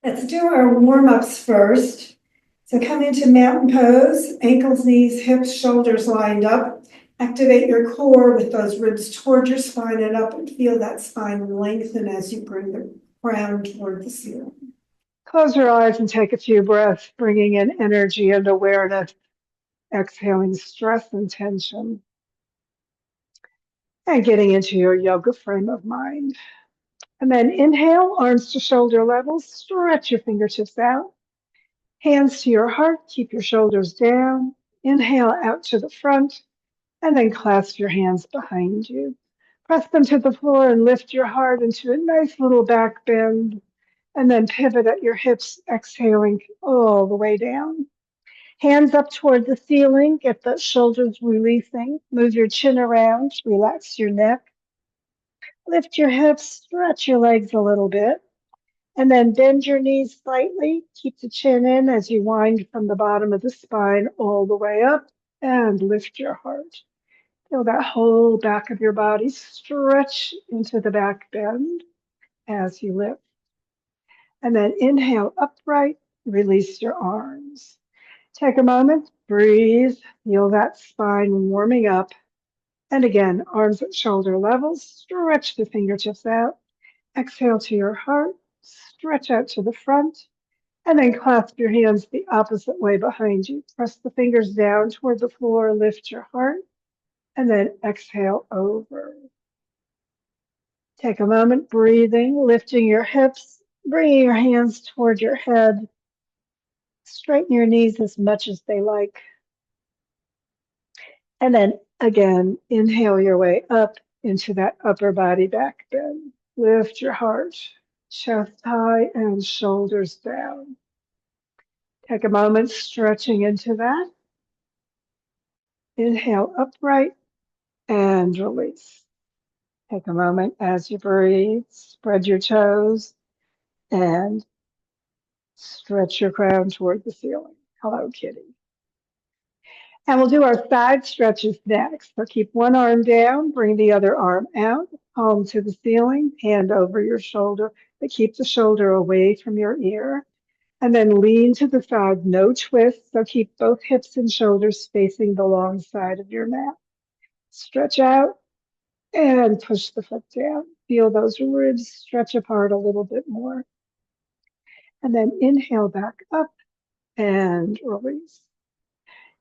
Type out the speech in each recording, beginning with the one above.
Let's do our warm-ups first. So come into mountain pose, ankles, knees, hips, shoulders lined up. Activate your core with those ribs toward your spine and up, and feel that spine lengthen as you bring the crown toward the ceiling. Close your eyes and take a few breaths, bringing in energy and awareness, exhaling stress and tension, and getting into your yoga frame of mind. And then inhale, arms to shoulder level, stretch your fingertips out. Hands to your heart, keep your shoulders down. Inhale out to the front, and then clasp your hands behind you. Press them to the floor and lift your heart into a nice little back bend, and then pivot at your hips, exhaling all the way down. Hands up toward the ceiling, get the shoulders releasing. Move your chin around, relax your neck. Lift your hips, stretch your legs a little bit. And then bend your knees slightly. Keep the chin in as you wind from the bottom of the spine all the way up and lift your heart. Feel that whole back of your body stretch into the back bend as you lift. And then inhale upright, release your arms. Take a moment, breathe, feel that spine warming up. And again, arms at shoulder level, stretch the fingertips out. Exhale to your heart, stretch out to the front, and then clasp your hands the opposite way behind you. Press the fingers down toward the floor, lift your heart, and then exhale over. Take a moment, breathing, lifting your hips, bringing your hands toward your head. Straighten your knees as much as they like. And then again, inhale your way up into that upper body back bend. Lift your heart, chest high and shoulders down. Take a moment, stretching into that. Inhale upright and release. Take a moment as you breathe, spread your toes and stretch your crown toward the ceiling. Hello, kitty. And we'll do our side stretches next. So keep one arm down, bring the other arm out, palm to the ceiling, hand over your shoulder, but keep the shoulder away from your ear. And then lean to the side, no twist. So keep both hips and shoulders facing the long side of your mat. Stretch out and push the foot down. Feel those ribs stretch apart a little bit more. And then inhale back up and release.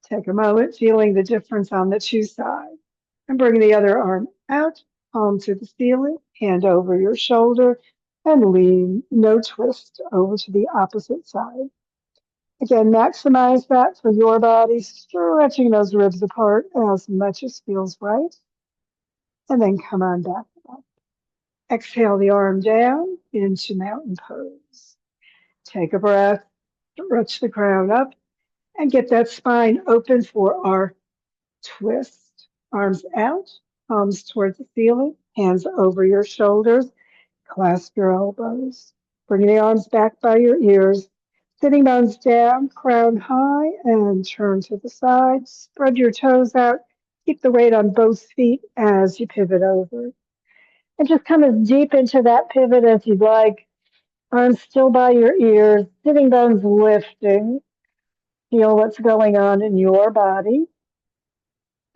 Take a moment, feeling the difference on the two sides. And bring the other arm out, palm to the ceiling, hand over your shoulder, and lean, no twist, over to the opposite side. Again, maximize that for your body, stretching those ribs apart as much as feels right. And then come on back up. Exhale the arm down into mountain pose. Take a breath, stretch the crown up, and get that spine open for our twist. Arms out, palms towards the ceiling, hands over your shoulders, clasp your elbows. Bring the arms back by your ears, sitting bones down, crown high, and turn to the side. Spread your toes out. Keep the weight on both feet as you pivot over. And just come as deep into that pivot as you'd like. Arms still by your ears, sitting bones lifting. Feel what's going on in your body.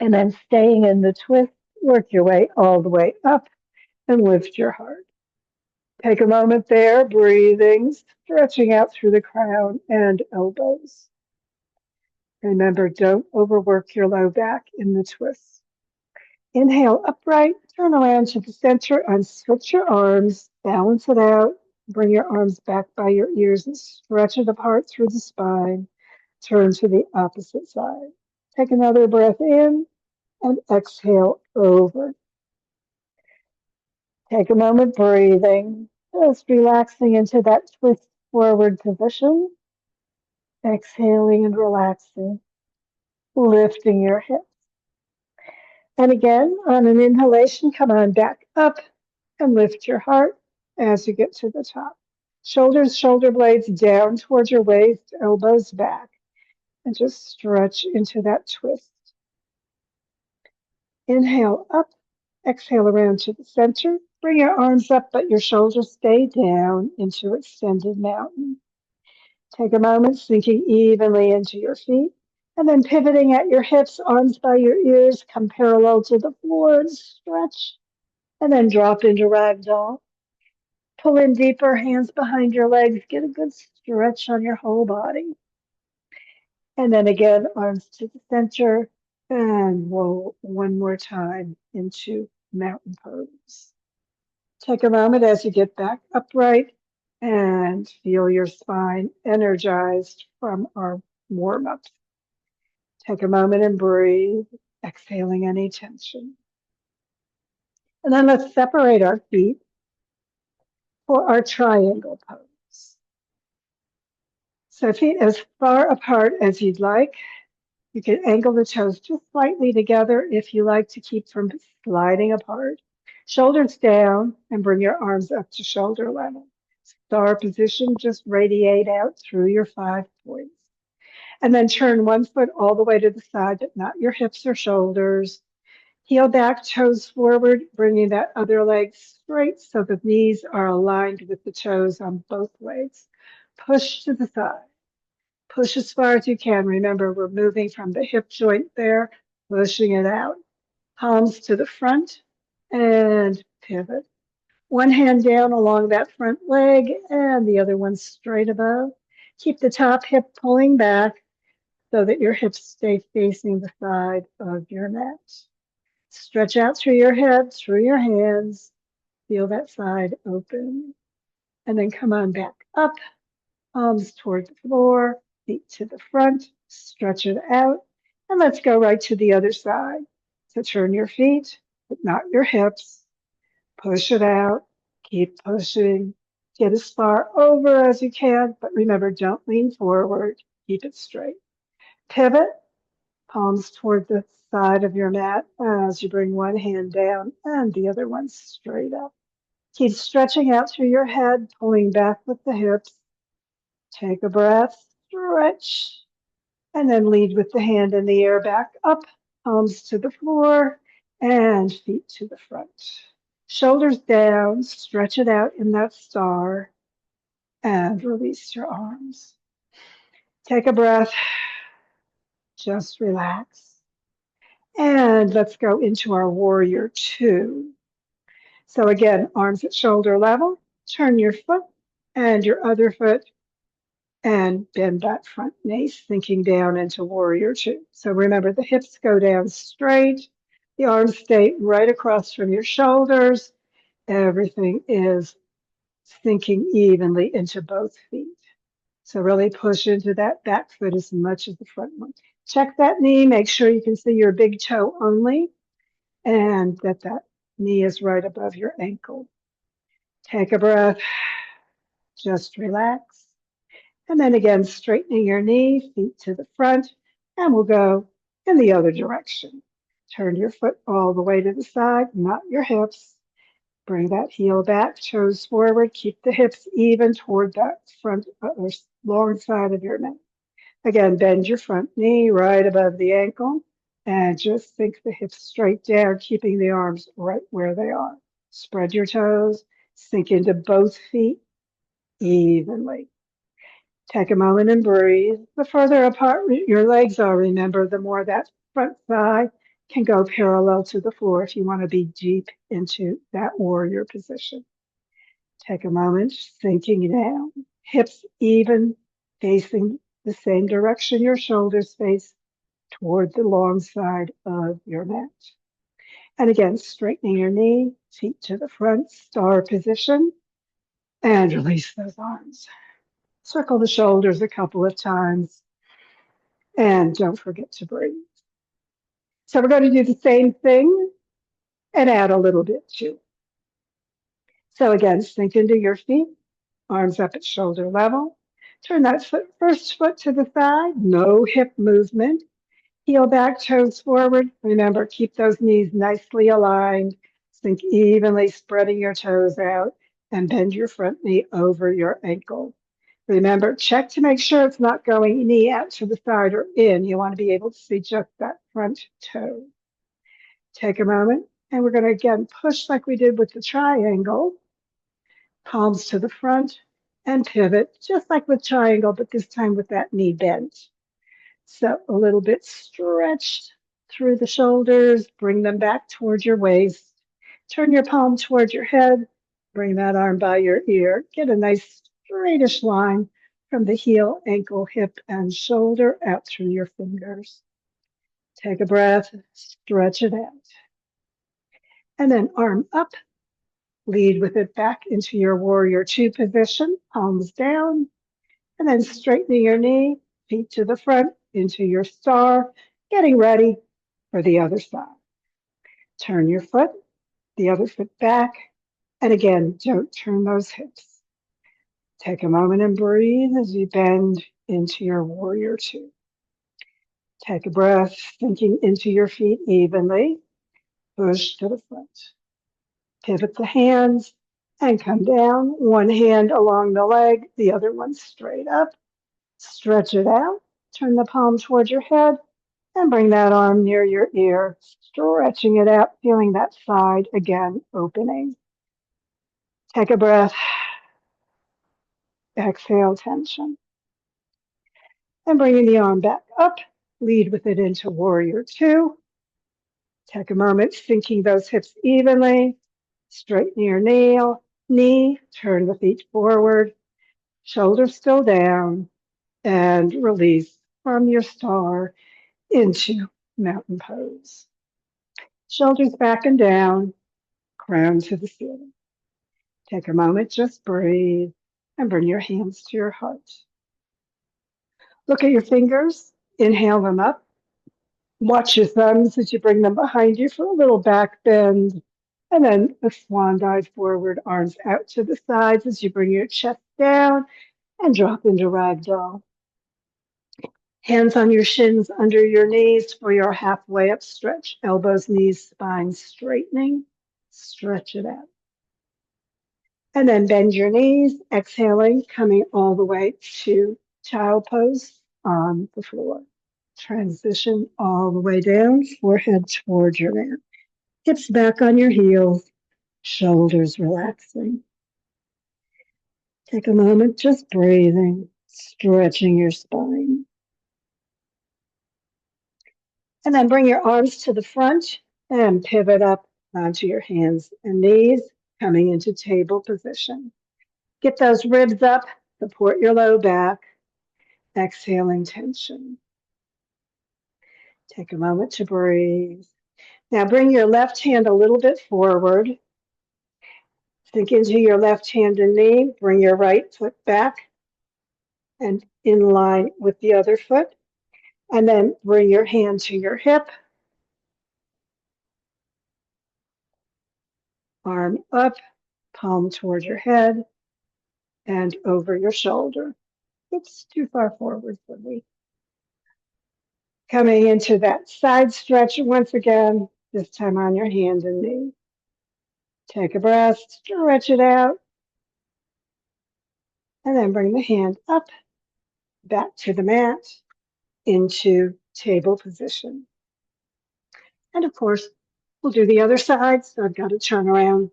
And then staying in the twist, work your way all the way up and lift your heart. Take a moment there, breathing, stretching out through the crown and elbows. Remember, don't overwork your low back in the twist. Inhale upright, turn around to the center and switch your arms, balance it out. Bring your arms back by your ears and stretch it apart through the spine. Turn to the opposite side. Take another breath in and exhale over. Take a moment breathing, just relaxing into that twist forward position. Exhaling and relaxing, lifting your hips. And again, on an inhalation, come on back up and lift your heart as you get to the top. Shoulders, shoulder blades down towards your waist, elbows back, and just stretch into that twist. Inhale up, exhale around to the center, Bring your arms up, but your shoulders stay down into extended mountain. Take a moment, sinking evenly into your feet, and then pivoting at your hips, arms by your ears, come parallel to the floor and stretch, and then drop into ragdoll. Pull in deeper, hands behind your legs, get a good stretch on your whole body. And then again, arms to the center, and roll one more time into mountain pose. Take a moment as you get back upright and feel your spine energized from our warm-ups. Take a moment and breathe, exhaling any tension. And then let's separate our feet for our triangle pose. So feet as far apart as you'd like. You can angle the toes just slightly together if you like to keep from sliding apart. Shoulders down and bring your arms up to shoulder level. Star position, just radiate out through your 5 points. And then turn one foot all the way to the side, but not your hips or shoulders. Heel back, toes forward, bringing that other leg straight so the knees are aligned with the toes on both legs. Push to the side. Push as far as you can. Remember, we're moving from the hip joint there, pushing it out. Palms to the front and pivot. One hand down along that front leg and the other one straight above. Keep the top hip pulling back so that your hips stay facing the side of your mat. Stretch out through your head, through your hands. Feel that side open. And then come on back up, palms toward the floor, feet to the front, stretch it out. And let's go right to the other side. So turn your feet, but not your hips. Push it out. Keep pushing. Get as far over as you can, but remember, don't lean forward. Keep it straight. Pivot, palms toward the side of your mat as you bring one hand down and the other one straight up. Keep stretching out through your head, pulling back with the hips. Take a breath, stretch, and then lead with the hand in the air back up, palms to the floor, and feet to the front. Shoulders down, stretch it out in that star, and release your arms. Take a breath, just relax. And let's go into our warrior 2. So again, arms at shoulder level, turn your foot and your other foot and bend that front knee, sinking down into warrior 2. So remember, the hips go down straight, the arms stay right across from your shoulders. Everything is sinking evenly into both feet. So really push into that back foot as much as the front one. Check that knee, make sure you can see your big toe only, and that knee is right above your ankle. Take a breath, just relax. And then again, straightening your knee, feet to the front, and we'll go in the other direction. Turn your foot all the way to the side, not your hips. Bring that heel back, toes forward. Keep the hips even toward that front or long side of your mat. Again, bend your front knee right above the ankle and just sink the hips straight down, keeping the arms right where they are. Spread your toes, sink into both feet evenly. Take a moment and breathe. The further apart your legs are, remember, the more that front thigh can go parallel to the floor if you want to be deep into that warrior position. Take a moment, sinking down, hips even, facing the same direction your shoulders face, toward the long side of your mat. And again, straightening your knee, feet to the front, star position, and release those arms. Circle the shoulders a couple of times, and don't forget to breathe. So we're going to do the same thing and add a little bit too. So again, sink into your feet, arms up at shoulder level. Turn that first foot to the side, no hip movement. Heel back, toes forward. Remember, keep those knees nicely aligned. Sink evenly, spreading your toes out, and bend your front knee over your ankle. Remember, check to make sure it's not going knee out to the side or in. You want to be able to see just that front toe. Take a moment, And we're going to again push like we did with the triangle, palms to the front and pivot, just like with triangle, but this time with that knee bent. So a little bit stretched through the shoulders, bring them back towards your waist. Turn your palm towards your head, bring that arm by your ear. Get a nice straightish line from the heel, ankle, hip, and shoulder out through your fingers. Take a breath, stretch it out. And then arm up, lead with it back into your warrior two position, palms down, and then straightening your knee, feet to the front, into your star, getting ready for the other side. Turn your foot, the other foot back, and again, don't turn those hips. Take a moment and breathe as you bend into your warrior two. Take a breath, sinking into your feet evenly. Push to the front. Pivot the hands and come down. One hand along the leg, the other one straight up. Stretch it out. Turn the palm towards your head and bring that arm near your ear, stretching it out, feeling that side again opening. Take a breath. Exhale, tension. And bringing the arm back up, lead with it into warrior two. Take a moment, sinking those hips evenly. Straighten your knee, turn the feet forward, shoulders still down, and release from your star into mountain pose. Shoulders back and down, crown to the ceiling. Take a moment, just breathe, and bring your hands to your heart. Look at your fingers, inhale them up. Watch your thumbs as you bring them behind you for a little back bend. And then a swan dive forward, arms out to the sides as you bring your chest down and drop into ragdoll. Hands on your shins under your knees for your halfway up stretch. Elbows, knees, spine straightening. Stretch it out. And then bend your knees, exhaling, coming all the way to child pose on the floor. Transition all the way down, forehead towards your mat. Hips back on your heels, shoulders relaxing. Take a moment, just breathing, stretching your spine. And then bring your arms to the front and pivot up onto your hands and knees, coming into table position. Get those ribs up, support your low back, exhaling tension. Take a moment to breathe. Now bring your left hand a little bit forward. Sink into your left hand and knee. Bring your right foot back and in line with the other foot. And then bring your hand to your hip. Arm up, palm toward your head and over your shoulder. Oops, too far forward for me. Coming into that side stretch once again, this time on your hand and knee. Take a breath, stretch it out, and then bring the hand up, back to the mat, into table position. And of course, we'll do the other side, so I've got to turn around.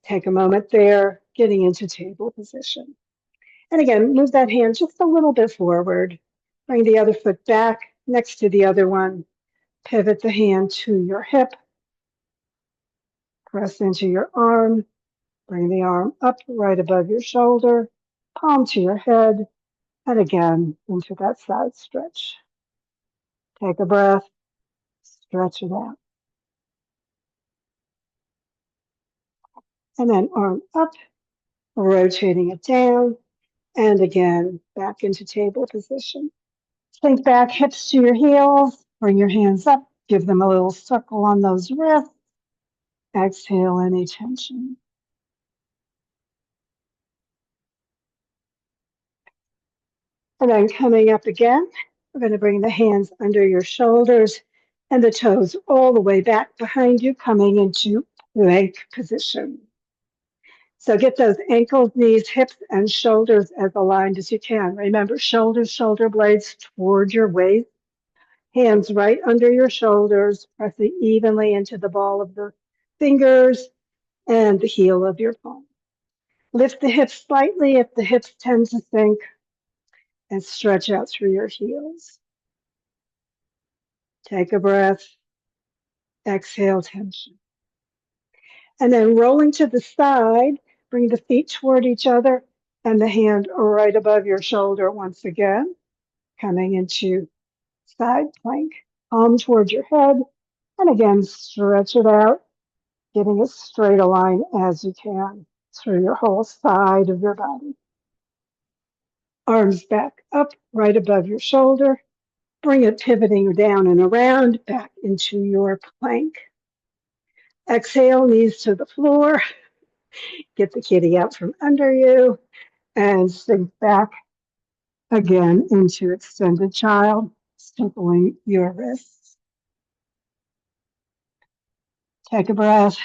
Take a moment there, getting into table position. And again, move that hand just a little bit forward. Bring the other foot back next to the other one. Pivot the hand to your hip. Press into your arm. Bring the arm up right above your shoulder. Palm to your head. And again, into that side stretch. Take a breath. Stretch it out. And then arm up, rotating it down. And again, back into table position. Sink back, hips to your heels. Bring your hands up. Give them a little circle on those wrists. Exhale any tension. And then coming up again, we're going to bring the hands under your shoulders and the toes all the way back behind you, coming into plank position. So get those ankles, knees, hips, and shoulders as aligned as you can. Remember, shoulders, shoulder blades toward your waist. Hands right under your shoulders, pressing evenly into the ball of the fingers and the heel of your palm. Lift the hips slightly if the hips tend to sink, and stretch out through your heels. Take a breath. Exhale, tension. And then rolling to the side, bring the feet toward each other and the hand right above your shoulder once again, coming into side plank. Palm towards your head, and again, stretch it out, getting as straight a line as you can through your whole side of your body. Arms back up, right above your shoulder. Bring it pivoting down and around, back into your plank. Exhale, knees to the floor. Get the kitty out from under you and sink back again into extended child, circling your wrists. Take a breath,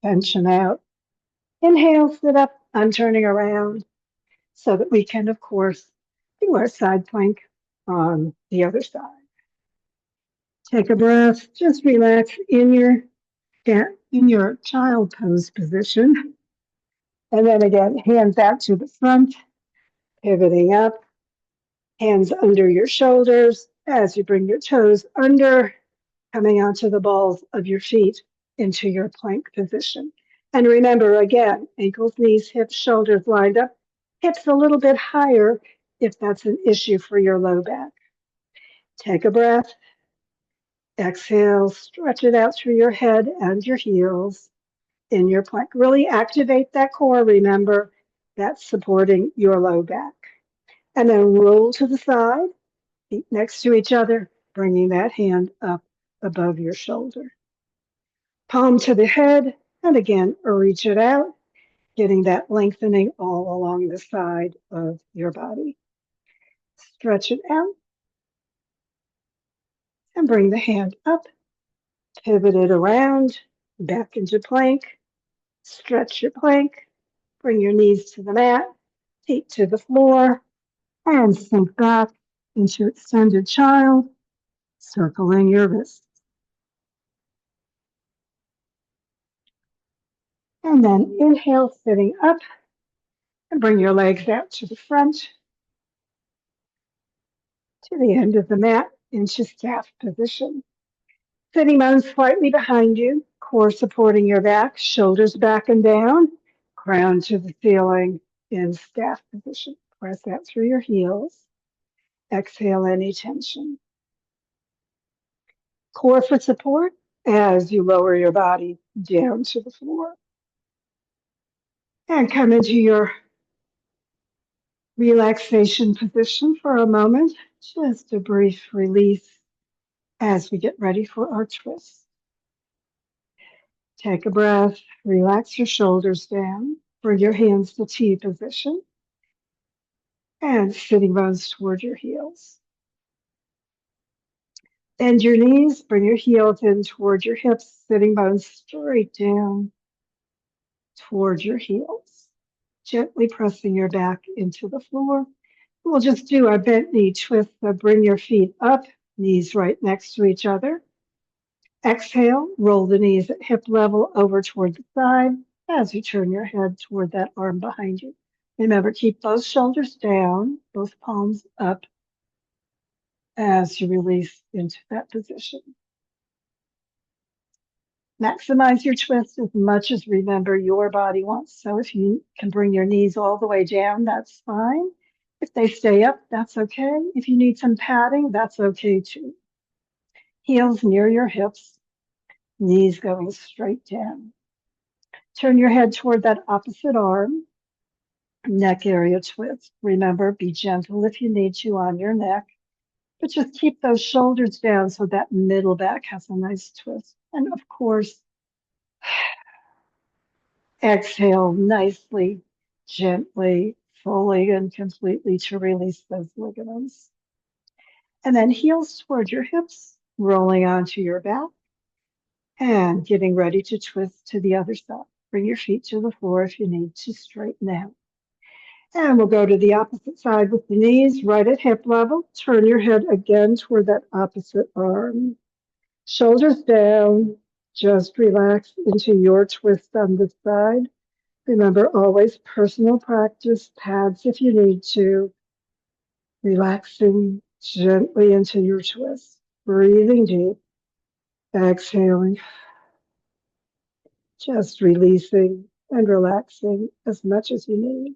tension out. Inhale, sit up. I'm turning around so that we can, of course, do our side plank on the other side. Take a breath, just relax in your child pose position. And then again, hands out to the front, pivoting up, hands under your shoulders as you bring your toes under, coming onto the balls of your feet into your plank position. And remember, again, ankles, knees, hips, shoulders lined up, hips a little bit higher if that's an issue for your low back. Take a breath. Exhale, stretch it out through your head and your heels in your plank. Really activate that core, remember, that's supporting your low back. And then roll to the side, feet next to each other, bringing that hand up above your shoulder. Palm to the head, and again, reach it out, getting that lengthening all along the side of your body. Stretch it out, and bring the hand up, pivot it around, back into plank. Stretch your plank, bring your knees to the mat, feet to the floor, and sink back into extended child, circling your wrists. And then inhale, sitting up, and bring your legs out to the front, to the end of the mat, into staff position. Sitting bones slightly behind you, core supporting your back, shoulders back and down, crown to the ceiling in staff position. Press out through your heels. Exhale any tension. Core for support as you lower your body down to the floor. And come into your relaxation position for a moment. Just a brief release as we get ready for our twist. Take a breath, relax your shoulders down, bring your hands to T position, and sitting bones toward your heels. Bend your knees, bring your heels in toward your hips, sitting bones straight down toward your heels. Gently pressing your back into the floor. We'll just do our bent knee twist, so bring your feet up, knees right next to each other. Exhale, roll the knees at hip level over toward the side as you turn your head toward that arm behind you. Remember, keep both shoulders down, both palms up as you release into that position. Maximize your twist as much as remember your body wants. So if you can bring your knees all the way down, that's fine. If they stay up, that's okay. If you need some padding, that's okay too. Heels near your hips, knees going straight down. Turn your head toward that opposite arm, neck area twist. Remember, be gentle if you need to on your neck, but just keep those shoulders down so that middle back has a nice twist. And of course, exhale nicely, gently, fully, and completely to release those ligaments. And then heels toward your hips, rolling onto your back, and getting ready to twist to the other side. Bring your feet to the floor if you need to straighten out. And we'll go to the opposite side with the knees right at hip level. Turn your head again toward that opposite arm. Shoulders down. Just relax into your twist on this side. Remember, always personal practice, pads if you need to. Relaxing gently into your twist. Breathing deep. Exhaling. Just releasing and relaxing as much as you need.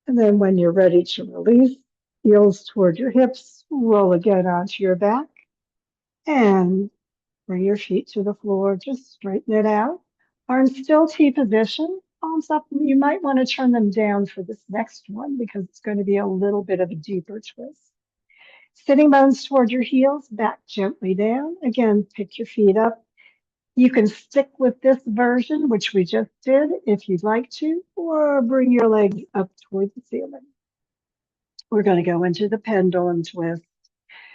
And then when you're ready to release, heels toward your hips, roll again onto your back, and bring your feet to the floor. Just straighten it out. Arms still T position, palms up. You might want to turn them down for this next one because it's going to be a little bit of a deeper twist. Sitting bones toward your heels, back gently down. Again, pick your feet up. You can stick with this version, which we just did, if you'd like to, or bring your legs up toward the ceiling. We're going to go into the pendulum twist.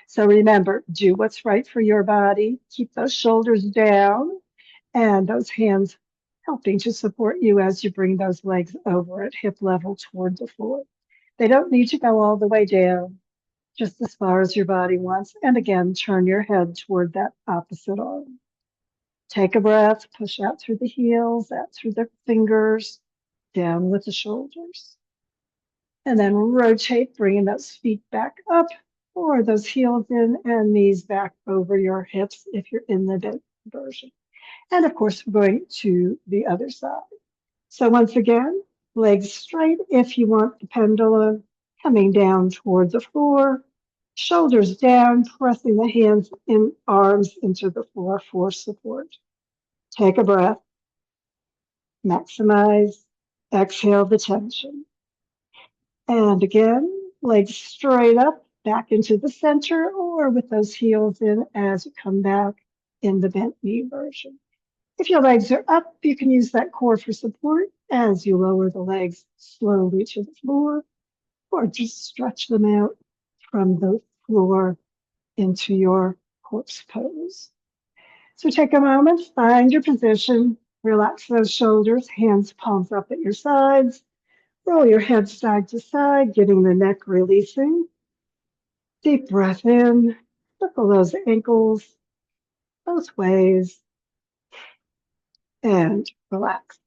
So remember, do what's right for your body. Keep those shoulders down and those hands helping to support you as you bring those legs over at hip level toward the floor. They don't need to go all the way down, just as far as your body wants. And again, turn your head toward that opposite arm. Take a breath, push out through the heels, out through the fingers, down with the shoulders. And then rotate, bringing those feet back up or those heels in and knees back over your hips if you're in the bent version. And of course, we're going to the other side. So once again, legs straight if you want the pendulum, coming down toward the floor, shoulders down, pressing the hands and arms into the floor for support. Take a breath, maximize, exhale the tension. And again, legs straight up, back into the center, or with those heels in as you come back in the bent knee version. If your legs are up, you can use that core for support as you lower the legs slowly to the floor, or just stretch them out from the floor into your corpse pose. So take a moment, find your position, relax those shoulders, hands palms up at your sides, roll your head side to side, getting the neck releasing. Deep breath in, circle those ankles both ways, and relax.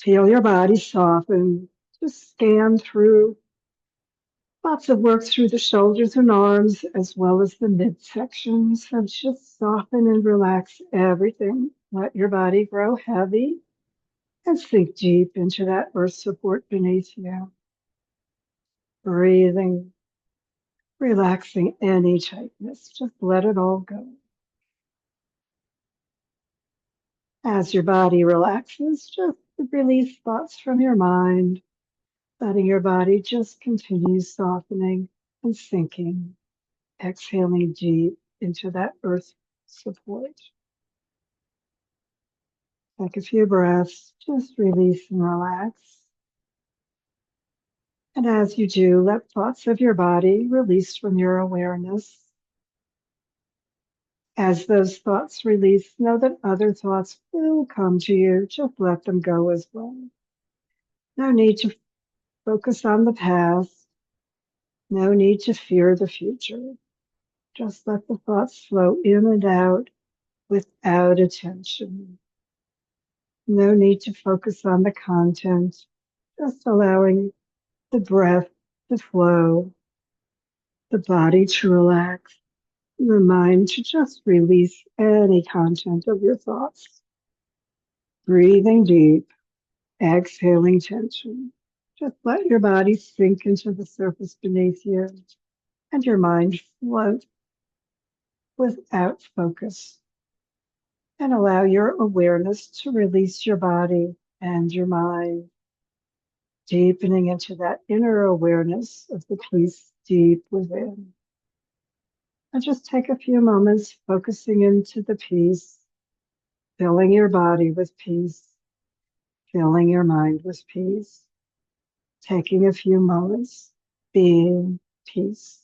Feel your body soften. Just scan through. Lots of work through the shoulders and arms as well as the midsection. So just soften and relax everything. Let your body grow heavy and sink deep into that earth support beneath you. Breathing, relaxing any tightness. Just let it all go. As your body relaxes, just release thoughts from your mind, letting your body just continue softening and sinking, exhaling deep into that earth support. Take a few breaths, just release and relax. And as you do, let thoughts of your body release from your awareness. As those thoughts release, know that other thoughts will come to you. Just let them go as well. No need to focus on the past. No need to fear the future. Just let the thoughts flow in and out without attention. No need to focus on the content, just allowing the breath to flow, the body to relax, the mind to just release any content of your thoughts. Breathing deep, exhaling tension. Just let your body sink into the surface beneath you and your mind float without focus. And allow your awareness to release your body and your mind, deepening into that inner awareness of the peace deep within. And just take a few moments focusing into the peace, filling your body with peace, filling your mind with peace, taking a few moments being peace.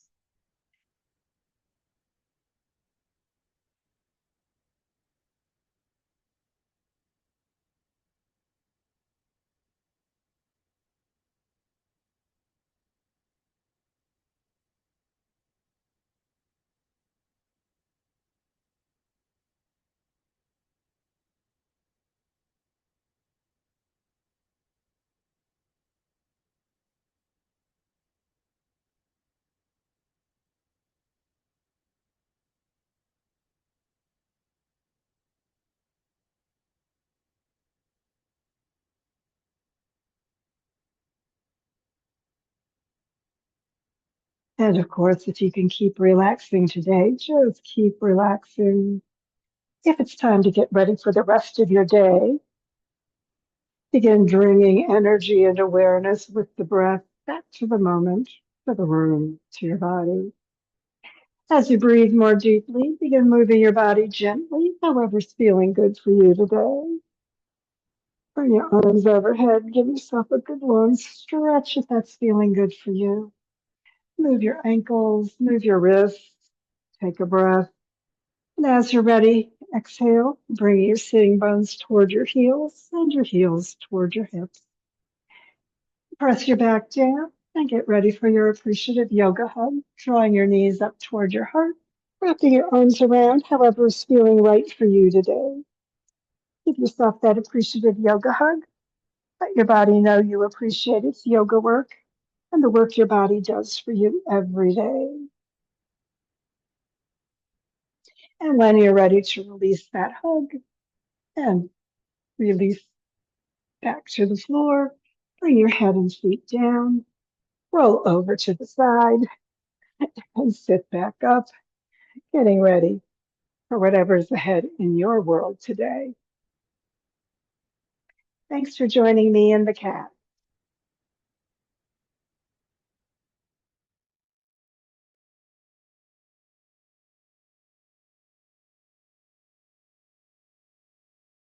And of course, if you can keep relaxing today, just keep relaxing. If it's time to get ready for the rest of your day, begin bringing energy and awareness with the breath back to the moment, to the room, to your body. As you breathe more deeply, begin moving your body gently, however's feeling good for you today. Bring your arms overhead. Give yourself a good long stretch if that's feeling good for you. Move your ankles, move your wrists. Take a breath. And as you're ready, exhale, bring your sitting bones toward your heels and your heels toward your hips. Press your back down and get ready for your appreciative yoga hug, drawing your knees up toward your heart, wrapping your arms around however is feeling right for you today. Give yourself that appreciative yoga hug. Let your body know you appreciate its yoga work and the work your body does for you every day. And when you're ready to release that hug and release back to the floor, bring your head and feet down, roll over to the side, and sit back up, getting ready for whatever's ahead in your world today. Thanks for joining me in the cat.